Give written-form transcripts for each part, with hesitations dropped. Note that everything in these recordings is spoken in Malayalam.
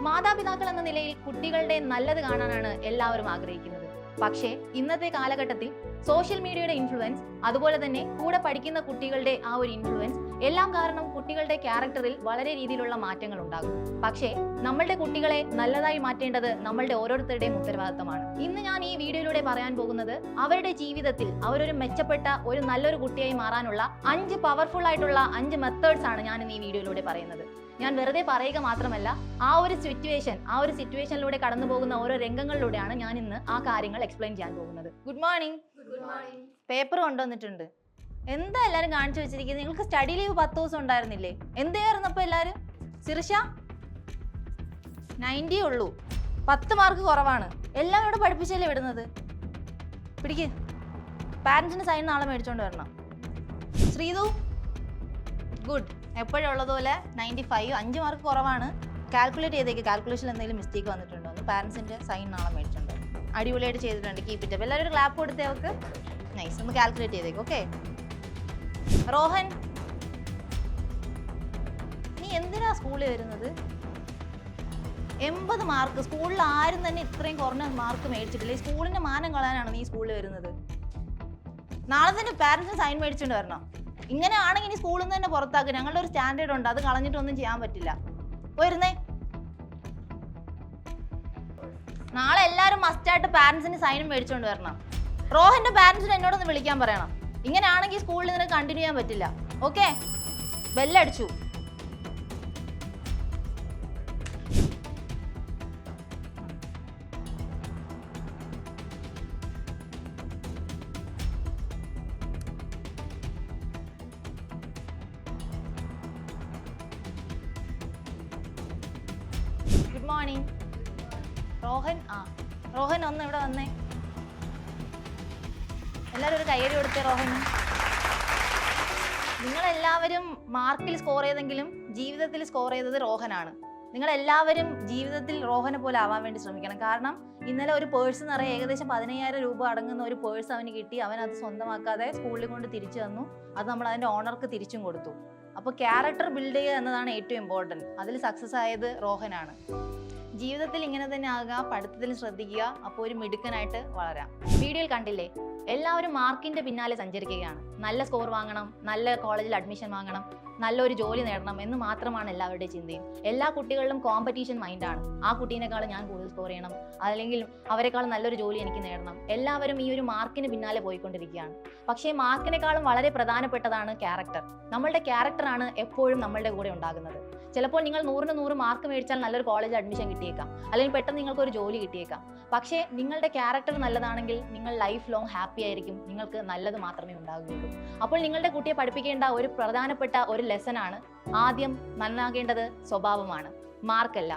മാതാപിതാക്കൾ എന്ന നിലയിൽ കുട്ടികളുടെ നല്ലത് കാണാനാണ് എല്ലാവരും ആഗ്രഹിക്കുന്നത്. പക്ഷേ ഇന്നത്തെ കാലഘട്ടത്തിൽ സോഷ്യൽ മീഡിയയുടെ ഇൻഫ്ലുവൻസ്, അതുപോലെ തന്നെ കൂടെ പഠിക്കുന്ന കുട്ടികളുടെ ആ ഒരു ഇൻഫ്ലുവൻസ് എല്ലാം കാരണം കുട്ടികളുടെ ക്യാരക്ടറിൽ വളരെ രീതിയിലുള്ള മാറ്റങ്ങൾ ഉണ്ടാകും. പക്ഷേ നമ്മളുടെ കുട്ടികളെ നല്ലതായി മാറ്റേണ്ടത് നമ്മളുടെ ഓരോരുത്തരുടെയും ഉത്തരവാദിത്തമാണ്. ഇന്ന് ഞാൻ ഈ വീഡിയോയിലൂടെ പറയാൻ പോകുന്നത് അവരുടെ ജീവിതത്തിൽ അവരൊരു മെച്ചപ്പെട്ട ഒരു നല്ലൊരു കുട്ടിയായി മാറാനുള്ള 5 പവർഫുൾ ആയിട്ടുള്ള 5 മെത്തേഡ്സ് ആണ് ഞാൻ ഇന്ന് ഈ വീഡിയോയിലൂടെ പറയുന്നത്. ഞാൻ വെറുതെ പറയുക മാത്രമല്ല, ആ ഒരു സിറ്റുവേഷനിലൂടെ കടന്നു പോകുന്ന ഓരോ രംഗങ്ങളിലൂടെയാണ് ഞാൻ ഇന്ന് ആ കാര്യങ്ങൾ എക്സ്പ്ലെയിൻ ചെയ്യാൻ പോകുന്നത്. Good morning. പേപ്പർ കൊണ്ടുവന്നിട്ടുണ്ട്. എന്താ എല്ലാവരും കാണിച്ചു വെച്ചിരിക്കുന്നത്? നിങ്ങൾക്ക് സ്റ്റഡി ലീവ് 10 ദിവസം ഉണ്ടായിരുന്നില്ലേ? എന്തായിരുന്നു അപ്പൊ എല്ലാവരും? സിർഷ 90 ഉള്ളൂ, 10 മാർക്ക് കുറവാണ്. എല്ലാം ഇവിടെ പഠിപ്പിച്ചല്ലേ വിടുന്നത്. പിടിക്ക്. പാരന്റ്സിന് സൈൻ നാളെ മേടിച്ചോണ്ട് വരണം. ശ്രീതു ഗുഡ്, എപ്പോഴുള്ളതുപോലെ 95, 5 മാർക്ക് കുറവാണ്. കാൽക്കുലേറ്റ് ചെയ്തേക്ക്, കാൽക്കുലേഷനിൽ എന്തെങ്കിലും മിസ്റ്റേക്ക് വന്നിട്ടുണ്ടോ എന്ന്. പാരന്റ്സിന്റെ സൈൻ നാളെ മേടിച്ചിട്ടുണ്ട്. അടിപൊളിയായിട്ട് ചെയ്തിട്ടുണ്ട്. Keep it up. എല്ലാവരും ഒരു ക്ലാപ്പ് കൊടുത്തേ അവർക്ക്. നൈസ്. ഒന്ന് കാൽക്കുലേറ്റ് ചെയ്തേക്ക്. ഓക്കെ. റോഹൻ, നീ എന്തിനാ സ്കൂളിൽ വരുന്നത്? 80 മാർക്ക്. സ്കൂളിൽ ആരും തന്നെ ഇത്രയും കുറഞ്ഞ മാർക്ക് മേടിച്ചിട്ടില്ല. ഈ സ്കൂളിന്റെ മാനം കളയാനാണ് നീ സ്കൂളിൽ വരുന്നത്. നാളെ തന്നെ പാരന്റ്സിന് സൈൻ മേടിച്ചുകൊണ്ട് വരണം. ഇങ്ങനെ ആണെങ്കിൽ ഇനി സ്കൂളിൽ നിന്ന് തന്നെ പുറത്താക്കുക. ഞങ്ങളുടെ ഒരു സ്റ്റാൻഡേർഡ് ഉണ്ട്, അത് കളഞ്ഞിട്ടൊന്നും ചെയ്യാൻ പറ്റില്ല. പോയിരുന്നേ. നാളെ എല്ലാവരും മസ്റ്റായിട്ട് പാരന്റ്സിന് സൈനും മേടിച്ചുകൊണ്ട് വരണം. റോഹന്റെ പാരന്റ്സിന് എന്നോടൊന്ന് വിളിക്കാൻ പറയണം. ഇങ്ങനെയാണെങ്കിൽ സ്കൂളിൽ നിന്ന് കണ്ടിന്യൂ ചെയ്യാൻ പറ്റില്ല. ഓക്കെ. ബെല്ലടിച്ചു. Good morning. റോഹൻ, റോഹൻ ഒന്ന് ഇവിടെ വന്നേ. എല്ലാവരും ഒരു കയ്യടി കൊടുത്തേ റോഹന്. നിങ്ങളെല്ലാവരും മാർക്കിൽ സ്കോർ ചെയ്തെങ്കിലും ജീവിതത്തിൽ സ്കോർ ചെയ്തത് റോഹനാണ്. നിങ്ങളെല്ലാവരും ജീവിതത്തിൽ റോഹനെ പോലെ ആവാൻ വേണ്ടി ശ്രമിക്കണം. കാരണം ഇന്നലെ ഒരു പേഴ്സ് നിറയെ ഏകദേശം 15,000 രൂപ അടങ്ങുന്ന ഒരു പേഴ്സ് അവന് കിട്ടി. അവൻ അത് സ്വന്തമാക്കാതെ സ്കൂളിൽ കൊണ്ട് തിരിച്ചു തന്നു. അത് നമ്മൾ അതിൻ്റെ ഓണർക്ക് തിരിച്ചും കൊടുത്തു. അപ്പോൾ ക്യാരക്ടർ ബിൽഡ് ചെയ്യുക എന്നതാണ് ഏറ്റവും ഇമ്പോർട്ടൻറ്റ്. അതിൽ സക്സസ് ആയത് റോഹനാണ്. ജീവിതത്തിൽ ഇങ്ങനെ തന്നെ ആകുക, പഠിത്തത്തിൽ ശ്രദ്ധിക്കുക, അപ്പോൾ ഒരു മിടുക്കനായിട്ട് വളരാം. വീഡിയോയിൽ കണ്ടില്ലേ, എല്ലാവരും മാർക്കിന്റെ പിന്നാലെ സഞ്ചരിക്കുകയാണ്. നല്ല സ്കോർ വാങ്ങണം, നല്ല കോളേജിൽ അഡ്മിഷൻ വാങ്ങണം, നല്ലൊരു ജോലി നേടണം എന്ന് മാത്രമാണ് എല്ലാവരുടെയും ചിന്തയും. എല്ലാ കുട്ടികളിലും കോമ്പറ്റീഷൻ മൈൻഡാണ്. ആ കുട്ടീനേക്കാളും ഞാൻ കൂടുതൽ സ്കോർ ചെയ്യണം, അല്ലെങ്കിൽ അവരെക്കാളും നല്ലൊരു ജോലി എനിക്ക് നേടണം. എല്ലാവരും ഈ ഒരു മാർക്കിന് പിന്നാലെ പോയിക്കൊണ്ടിരിക്കുകയാണ്. പക്ഷേ മാർക്കിനേക്കാളും വളരെ പ്രധാനപ്പെട്ടതാണ് ക്യാരക്ടർ. നമ്മളുടെ ക്യാരക്ടറാണ് എപ്പോഴും നമ്മളുടെ കൂടെ ഉണ്ടാകുന്നത്. ചിലപ്പോൾ നിങ്ങൾ 100-ന് 100 മാർക്ക് മേടിച്ചാൽ നല്ലൊരു കോളേജിൽ അഡ്മിഷൻ കിട്ടിയേക്കാം, അല്ലെങ്കിൽ പെട്ടെന്ന് നിങ്ങൾക്ക് ഒരു ജോലി കിട്ടിയേക്കാം. പക്ഷേ നിങ്ങളുടെ ക്യാരക്ടർ നല്ലതാണെങ്കിൽ നിങ്ങൾ ലൈഫ് ലോങ് ഹാപ്പി ആയിരിക്കും. നിങ്ങൾക്ക് നല്ലത് മാത്രമേ ഉണ്ടാകുകയുള്ളൂ. അപ്പോൾ നിങ്ങളുടെ കുട്ടിയെ പഠിപ്പിക്കേണ്ട ഒരു പ്രധാനപ്പെട്ട ഒരു ലെസൺ ആണ്, ആദ്യം നന്നാകേണ്ടത് സ്വഭാവമാണ്, മാർക്കല്ല.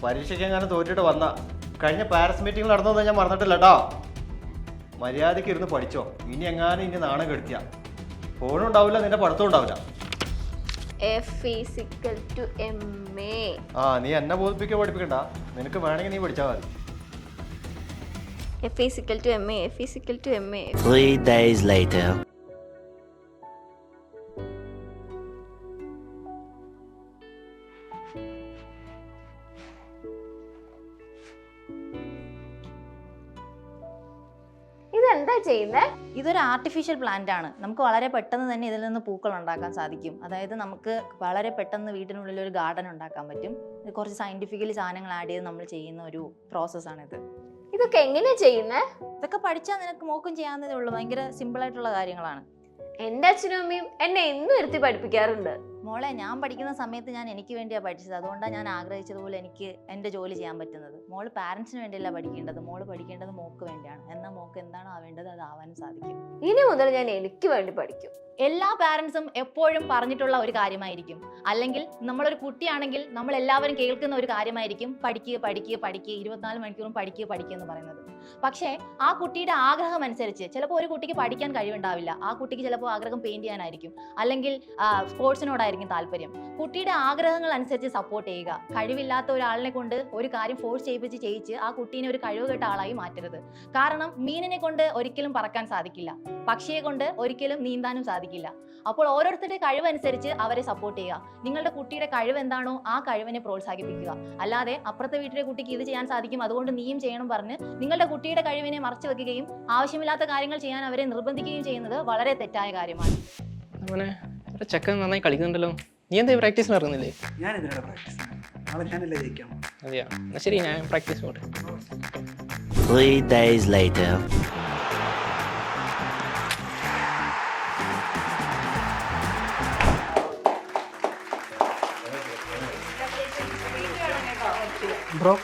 പരീക്ഷയ്ക്കെങ്ങാനും തോറ്റിട്ട് വന്ന കഴിഞ്ഞ പാരൻസ് മീറ്റിംഗ് നടന്നതെന്ന് ഞാൻ മറന്നിട്ടില്ല കേട്ടോ. മര്യാദയ്ക്ക് ഇരുന്ന് പഠിച്ചോ. ഇനി നാണം കെടുത്തിയ ഫോണും ഉണ്ടാവില്ല, നിന്റെ പഠിത്തം ഉണ്ടാവില്ല. നീ എന്നെ ബോധിപ്പിക്കുക പഠിപ്പിക്കണ്ട. നിനക്ക് വേണമെങ്കിൽ നീ പഠിച്ചാൽ മതി. F is equal to MA. F is equal to MA. 3 days later. ഇതെന്താ ചെയ്യുന്നേ? ഇതൊരു ആർട്ടിഫിഷ്യൽ പ്ലാന്റ് ആണ്. നമുക്ക് വളരെ പെട്ടെന്ന് തന്നെ ഇതിൽ നിന്ന് പൂക്കൾ ഉണ്ടാക്കാൻ സാധിക്കും. അതായത് നമുക്ക് വളരെ പെട്ടെന്ന് വീട്ടിനുള്ളിൽ ഒരു ഗാർഡൻ ഉണ്ടാക്കാൻ പറ്റും. ഇത് കുറച്ച് സയന്റിഫിക്കലി സാധനങ്ങൾ ആഡ് ചെയ്ത് നമ്മൾ ചെയ്യുന്ന ഒരു പ്രോസസ്സാണിത്. ഇതൊക്കെ എങ്ങനെയാ ചെയ്യുന്നേ? ഇതൊക്കെ പഠിച്ചാൽ നിനക്ക് മോക്കും ചെയ്യാവുന്നതേ ഉള്ളൂ. ഭയങ്കര സിമ്പിൾ ആയിട്ടുള്ള കാര്യങ്ങളാണ്. എന്റെ അച്ഛനും അമ്മയും എന്നെ എന്നും ഇരുത്തി പഠിപ്പിക്കാറുണ്ട്. മോളെ, ഞാൻ പഠിക്കുന്ന സമയത്ത് ഞാൻ എനിക്ക് വേണ്ടിയാണ് പഠിച്ചത്. അതുകൊണ്ടാണ് ഞാൻ ആഗ്രഹിച്ചതുപോലെ എനിക്ക് എൻ്റെ ജോലി ചെയ്യാൻ പറ്റുന്നത്. മോള് പാരൻസിന് വേണ്ടിയല്ല പഠിക്കേണ്ടത്, മോള് പഠിക്കേണ്ടത് മോക്ക് വേണ്ടിയാണ്. എന്നാൽ മോക്ക് എന്താണോ ആവേണ്ടത് അത് ആവാനും സാധിക്കും. ഇനി മുതൽ ഞാൻ എനിക്ക് വേണ്ടി പഠിക്കും. എല്ലാ പാരൻസും എപ്പോഴും പറഞ്ഞിട്ടുള്ള ഒരു കാര്യമായിരിക്കും, അല്ലെങ്കിൽ നമ്മളൊരു കുട്ടിയാണെങ്കിൽ നമ്മൾ എല്ലാവരും കേൾക്കുന്ന ഒരു കാര്യമായിരിക്കും, പഠിക്കുക പഠിക്കുക പഠിക്കുക, 24 മണിക്കൂറും പഠിക്കുക പഠിക്കുക എന്ന് പറയുന്നത്. പക്ഷേ ആ കുട്ടിയുടെ ആഗ്രഹം അനുസരിച്ച് ചിലപ്പോൾ ഒരു കുട്ടിക്ക് പഠിക്കാൻ കഴിവുണ്ടാവില്ല, ആ കുട്ടിക്ക് ചിലപ്പോൾ ആഗ്രഹം പെയിന്റ് ചെയ്യാനായിരിക്കും, അല്ലെങ്കിൽ സ്പോർട്സിനോടായിരിക്കും താല്പര്യം. കുട്ടിയുടെ ആഗ്രഹങ്ങൾ അനുസരിച്ച് സപ്പോർട്ട് ചെയ്യുക. കഴിവില്ലാത്ത ഒരാളിനെ കൊണ്ട് ഒരു കാര്യം ഫോഴ്സ് ചെയ്യിച്ച് ആ കുട്ടീനെ ഒരു കഴിവുകെട്ട ആളായി മാറ്റരുത്. കാരണം മീനിനെ കൊണ്ട് ഒരിക്കലും പറക്കാൻ സാധിക്കില്ല, പക്ഷിയെ കൊണ്ട് ഒരിക്കലും നീന്താനും സാധിക്കില്ല. അപ്പോൾ ഓരോരുത്തരുടെ കഴിവനുസരിച്ച് അവരെ സപ്പോർട്ട് ചെയ്യുക. നിങ്ങളുടെ കുട്ടിയുടെ കഴിവ് എന്താണോ ആ കഴിവിനെ പ്രോത്സാഹിപ്പിക്കുക. അല്ലാതെ അപ്പുറത്തെ വീട്ടിലെ കുട്ടിക്ക് ഇത് ചെയ്യാൻ സാധിക്കും അതുകൊണ്ട് നീയും ചെയ്യണം പറഞ്ഞ് നിങ്ങളുടെ കുട്ടിയുടെ കഴിവിനെ മറച്ചു വെക്കുകയും ആവശ്യമില്ലാത്ത കാര്യങ്ങൾ ചെയ്യാൻ അവരെ നിർബന്ധിക്കുകയും ചെയ്യുന്നത് വളരെ തെറ്റായ കാര്യമാണ്. ചെക്കൻ നന്നായി കളിക്കുന്നുണ്ടല്ലോ, നീ എന്താ പ്രാക്ടീസിന് ഇറങ്ങുന്നില്ലേ? ഞാൻ ഇതിനാണ് പ്രാക്ടീസ്, നാളെ ഞാനല്ലേ ജയിക്കാം. അതെയാ, എന്നാ ശരി, ഞാൻ പ്രാക്ടീസ് പോട്ടെ. 3 days later. ബ്രോ,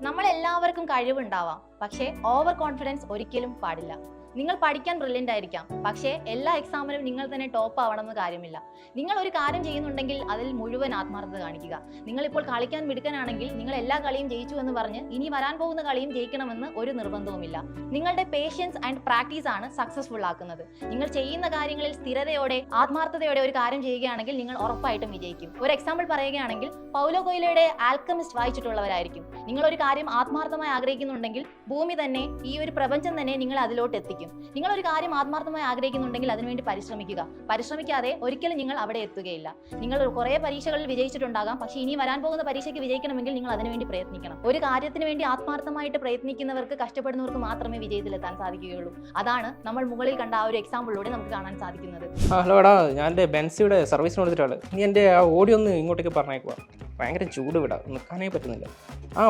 നമ്മളെല്ലാവർക്കും കഴിവുണ്ടാവാം, പക്ഷേ ഓവർ കോൺഫിഡൻസ് ഒരിക്കലും പാടില്ല. നിങ്ങൾ പഠിക്കാൻ ബ്രില്യൻ്റ് ആയിരിക്കാം, പക്ഷേ എല്ലാ എക്സാമിനും നിങ്ങൾ തന്നെ ടോപ്പ് ആവണമെന്ന് കാര്യമില്ല. നിങ്ങൾ ഒരു കാര്യം ചെയ്യുന്നുണ്ടെങ്കിൽ അതിൽ മുഴുവൻ ആത്മാർത്ഥത കാണിക്കുക. നിങ്ങളിപ്പോൾ കളിക്കാൻ മിടുക്കനാണെങ്കിൽ നിങ്ങൾ എല്ലാ കളിയും ജയിച്ചു എന്ന് പറഞ്ഞ് ഇനി വരാൻ പോകുന്ന കളിയും ജയിക്കണമെന്ന് ഒരു നിർബന്ധവുമില്ല. നിങ്ങളുടെ പേഷ്യൻസ് ആൻഡ് പ്രാക്ടീസ് ആണ് സക്സസ്ഫുൾ ആക്കുന്നത്. നിങ്ങൾ ചെയ്യുന്ന കാര്യങ്ങളിൽ സ്ഥിരതയോടെ ആത്മാർത്ഥതയോടെ ഒരു കാര്യം ചെയ്യുകയാണെങ്കിൽ നിങ്ങൾ ഉറപ്പായിട്ടും വിജയിക്കും. ഒരു എക്സാമ്പിൾ പറയുകയാണെങ്കിൽ പൗലോ കൊയ്ലോയുടെ ആൽക്കമിസ്റ്റ് വായിച്ചിട്ടുള്ളവരായിരിക്കും. നിങ്ങൾ ഒരു കാര്യം ആത്മാർത്ഥമായി ആഗ്രഹിക്കുന്നുണ്ടെങ്കിൽ ഭൂമി തന്നെ, ഈ ഒരു പ്രപഞ്ചം തന്നെ നിങ്ങൾ അതിലോട്ട് എത്തിക്കും. നിങ്ങൾ ഒരു കാര്യം ആത്മാർത്ഥമായി ആഗ്രഹിക്കുന്നുണ്ടെങ്കിൽ അതിനുവേണ്ടി പരിശ്രമിക്കുക. പരിശ്രമിക്കാതെ ഒരിക്കലും നിങ്ങൾ അവിടെ എത്തുകയില്ല. നിങ്ങൾ കുറേ പരീക്ഷകളിൽ വിജയിച്ചിട്ടുണ്ടാകാം, പക്ഷേ ഇനി വരാൻ പോകുന്ന പരീക്ഷയ്ക്ക് വിജയിക്കണമെങ്കിൽ നിങ്ങൾ അതിനുവേണ്ടി പ്രയത്നിക്കണം. ഒരു കാര്യത്തിന് വേണ്ടി ആത്മാർത്ഥമായിട്ട് പ്രയത്നിക്കുന്നവർക്ക്, കഷ്ടപ്പെടുന്നവർക്ക് മാത്രമേ വിജയത്തിലെത്താൻ സാധിക്കുകയുള്ളൂ. അതാണ് നമ്മൾ മുകളിൽ കണ്ട ആ ഒരു എക്സാമ്പിളിലൂടെ നമുക്ക് കാണാൻ സാധിക്കുന്നത്. ഹലോ എടാ, ഞാൻ എൻ്റെ ബെൻസിയുടെ സർവീസിന് കൊടുത്തിട്ടാണ്. നീ എൻ്റെ ആ ഓഡിയോ ഒന്ന് ഇങ്ങോട്ടേക്ക് പറഞ്ഞേക്കുക. ഭയങ്കര ചൂട് വിടാം, നിൽക്കാനേ പറ്റുന്നില്ല.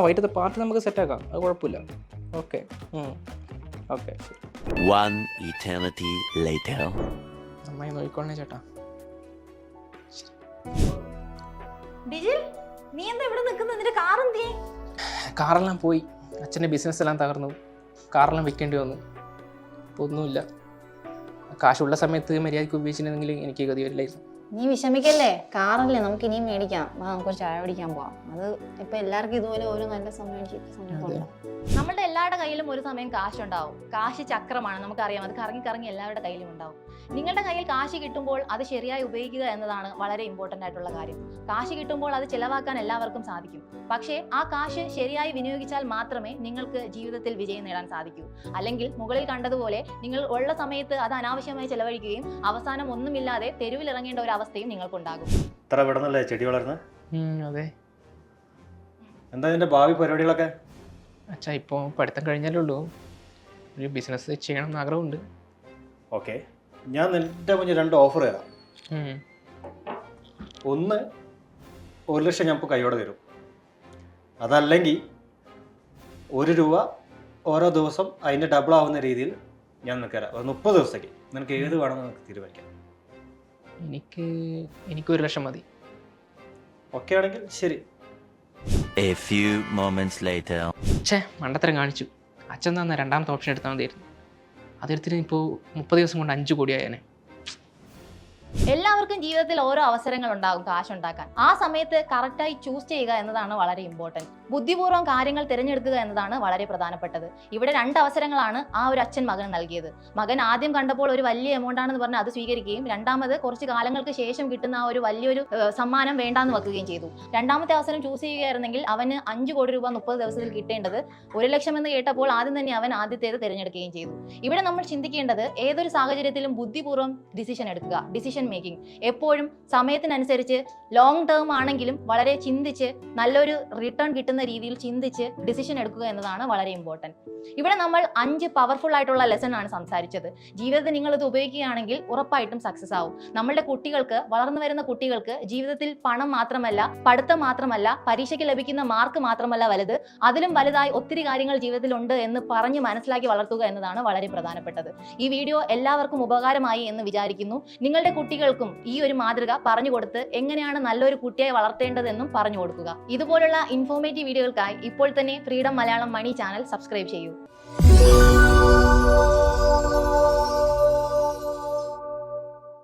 വൈകിട്ടത്തെ പാർട്ടി നമുക്ക് സെറ്റാക്കാം, അത് കുഴപ്പമില്ല. Okay okay. 1 eternity later. നന്നായി നോക്കിക്കോളണേ ചേട്ടാ. ഡിജിൽ, നീ എന്താ ഇവിടെ നിൽക്കുന്നത്? നിന്റെ കാർ എന്തിയെ? കാറെല്ലാം പോയി, അച്ഛൻ്റെ ബിസിനസ് എല്ലാം തകർന്നു, കാറെല്ലാം വിൽക്കേണ്ടി വന്നു. ഇപ്പോൾ ഒന്നുമില്ല. കാശുള്ള സമയത്ത് മര്യാദയ്ക്ക് ഉപയോഗിച്ചിട്ടുണ്ടെങ്കിൽ എനിക്ക് ഗതി വരില്ലായിരുന്നു. നീ വിഷമിക്കല്ലേ, കാറല്ലേ, നമുക്ക് ഇനിയും മേടിക്കാം. നമുക്കൊരു ചായ പിടിക്കാൻ പോവാം. അത് ഇപ്പൊ എല്ലാവർക്കും ഇതുപോലെ ഓരോ നല്ല സമയം. നമ്മളുടെ എല്ലാവരുടെ കയ്യിലും ഒരു സമയം കാശുണ്ടാവും. കാശ് ചക്രമാണ്, നമുക്കറിയാം. അത് കറങ്ങി കറങ്ങി എല്ലാവരുടെ കയ്യിലും ഉണ്ടാവും. നിങ്ങളുടെ കയ്യിൽ കാശ് കിട്ടുമ്പോൾ അത് ശരിയായി ഉപയോഗിക്കുക എന്നതാണ് വളരെ ഇമ്പോർട്ടൻ്റ് ആയിട്ടുള്ള കാര്യം. കാശ് കിട്ടുമ്പോൾ അത് ചിലവാക്കാൻ എല്ലാവർക്കും സാധിക്കും. പക്ഷേ ആ കാശ് ശരിയായി വിനിയോഗിച്ചാൽ മാത്രമേ നിങ്ങൾക്ക് ജീവിതത്തിൽ വിജയം നേടാൻ സാധിക്കൂ. അല്ലെങ്കിൽ മുകളിൽ കണ്ടതുപോലെ നിങ്ങൾ ഉള്ള സമയത്ത് അത് അനാവശ്യമായി ചെലവഴിക്കുകയും അവസാനം ഒന്നുമില്ലാതെ തെരുവിലിറങ്ങേണ്ട ഒരു അവസ്ഥയും നിങ്ങൾക്കുണ്ടാകും. ഇത്ര വിടുന്നല്ലേ ചെടി വളർന്ന്? അതെ. എന്താ ഇതിന്റെ ഭാവി പരിപാടികളൊക്കെ? അച്ഛാ, ഇപ്പോൾ പഠിത്തം കഴിഞ്ഞാലേ ഉള്ളൂ. ഒരു ബിസിനസ് ചെയ്യണം എന്ന് ആഗ്രഹമുണ്ട്. ഓക്കെ, ഞാൻ നിന്റെ മുന്നിൽ 2 ഓഫർ തരാം. ഒന്ന്, 1 ലക്ഷം ഞാൻ ഇപ്പോൾ കൈയോടെ തരും. അതല്ലെങ്കിൽ 1 രൂപ ഓരോ ദിവസം അതിൻ്റെ ഡബിൾ ആവുന്ന രീതിയിൽ ഞാൻ നിനക്ക് തരാം. 30 ദിവസത്തേക്ക് നിനക്ക് ഏത് വേണമെന്ന് നിനക്ക് തീരുമാനിക്കാം. എനിക്ക് 1 ലക്ഷം മതി. ഓക്കെ ആണെങ്കിൽ ശരി. A few moments later. മണ്ടത്തരം കാണിച്ചു. അച്ഛൻ തന്ന 2ാമത്തെ ഓപ്ഷൻ എടുത്താൽ മതിയായിരുന്നു. അതെടുത്തിട്ട് ഇപ്പോൾ 30 ദിവസം കൊണ്ട് 5 കോടി ആയേനെ. എല്ലാവർക്കും ജീവിതത്തിൽ ഓരോ അവസരങ്ങൾ ഉണ്ടാകും കാശുണ്ടാക്കാൻ. ആ സമയത്ത് കറക്റ്റായി ചൂസ് ചെയ്യുക എന്നതാണ് വളരെ ഇമ്പോർട്ടൻറ്റ്. ബുദ്ധിപൂർവ്വം കാര്യങ്ങൾ തിരഞ്ഞെടുക്കുക എന്നതാണ് വളരെ പ്രധാനപ്പെട്ടത്. ഇവിടെ 2 അവസരങ്ങളാണ് ആ ഒരു അച്ഛൻ മകന് നൽകിയത്. മകൻ ആദ്യം കണ്ടപ്പോൾ ഒരു വലിയ എമൗണ്ട് ആണെന്ന് പറഞ്ഞ് അത് സ്വീകരിക്കുകയും രണ്ടാമത് കുറച്ച് കാലങ്ങൾക്ക് ശേഷം കിട്ടുന്ന ആ ഒരു വലിയൊരു സമ്മാനം വേണ്ടാന്ന് വെക്കുകയും ചെയ്തു. 2ാമത്തെ അവസരം ചൂസ് ചെയ്യുകയായിരുന്നെങ്കിൽ അവന് 5 കോടി രൂപ 30 ദിവസത്തിൽ കിട്ടേണ്ടത് 1 ലക്ഷം എന്ന് കേട്ടപ്പോൾ ആദ്യം തന്നെ അവൻ ആദ്യത്തേത് തിരഞ്ഞെടുക്കുകയും ചെയ്തു. ഇവിടെ നമ്മൾ ചിന്തിക്കേണ്ടത് ഏതൊരു സാഹചര്യത്തിലും ബുദ്ധിപൂർവ്വം ഡിസിഷൻ എടുക്കുക. ഡിസിഷൻ മേക്കിംഗ് എപ്പോഴും സമയത്തിനനുസരിച്ച് ലോങ് ടേം ആണെങ്കിലും വളരെ ചിന്തിച്ച് നല്ലൊരു റിട്ടേൺ കിട്ടുന്ന രീതിയിൽ ചിന്തിച്ച് ഡിസിഷൻ എടുക്കുക എന്നതാണ് വളരെ ഇമ്പോർട്ടൻറ്റ്. ഇവിടെ നമ്മൾ 5 പവർഫുൾ ആയിട്ടുള്ള ലെസൺ ആണ് സംസാരിച്ചത്. ജീവിതത്തിൽ നിങ്ങൾ ഇത് ഉപയോഗിക്കുകയാണെങ്കിൽ ഉറപ്പായിട്ടും സക്സസ് ആവും. നമ്മളുടെ കുട്ടികൾക്ക്, വളർന്നു വരുന്ന കുട്ടികൾക്ക് ജീവിതത്തിൽ പണം മാത്രമല്ല, പഠിത്തം മാത്രമല്ല, പരീക്ഷയ്ക്ക് ലഭിക്കുന്ന മാർക്ക് മാത്രമല്ല വലുത്, അതിലും വലുതായി ഒത്തിരി കാര്യങ്ങൾ ജീവിതത്തിൽ ഉണ്ട് എന്ന് പറഞ്ഞ് മനസ്സിലാക്കി വളർത്തുക എന്നതാണ് വളരെ പ്രധാനപ്പെട്ടത്. ഈ വീഡിയോ എല്ലാവർക്കും ഉപകാരമായി എന്ന് വിചാരിക്കുന്നു. നിങ്ങളുടെ കുട്ടികൾക്കും ഈ ഒരു മാതൃക പറഞ്ഞു കൊടുത്ത് എങ്ങനെയാണ് നല്ലൊരു കുട്ടിയായി വളർത്തേണ്ടതെന്നും പറഞ്ഞു കൊടുക്കുക. ഇതുപോലുള്ള ഇൻഫോർമേറ്റീവ് വീഡിയോകൾക്കായി ഇപ്പോൾ തന്നെ ഫ്രീഡം മലയാളം മണി ചാനൽ സബ്സ്ക്രൈബ് ചെയ്യൂ.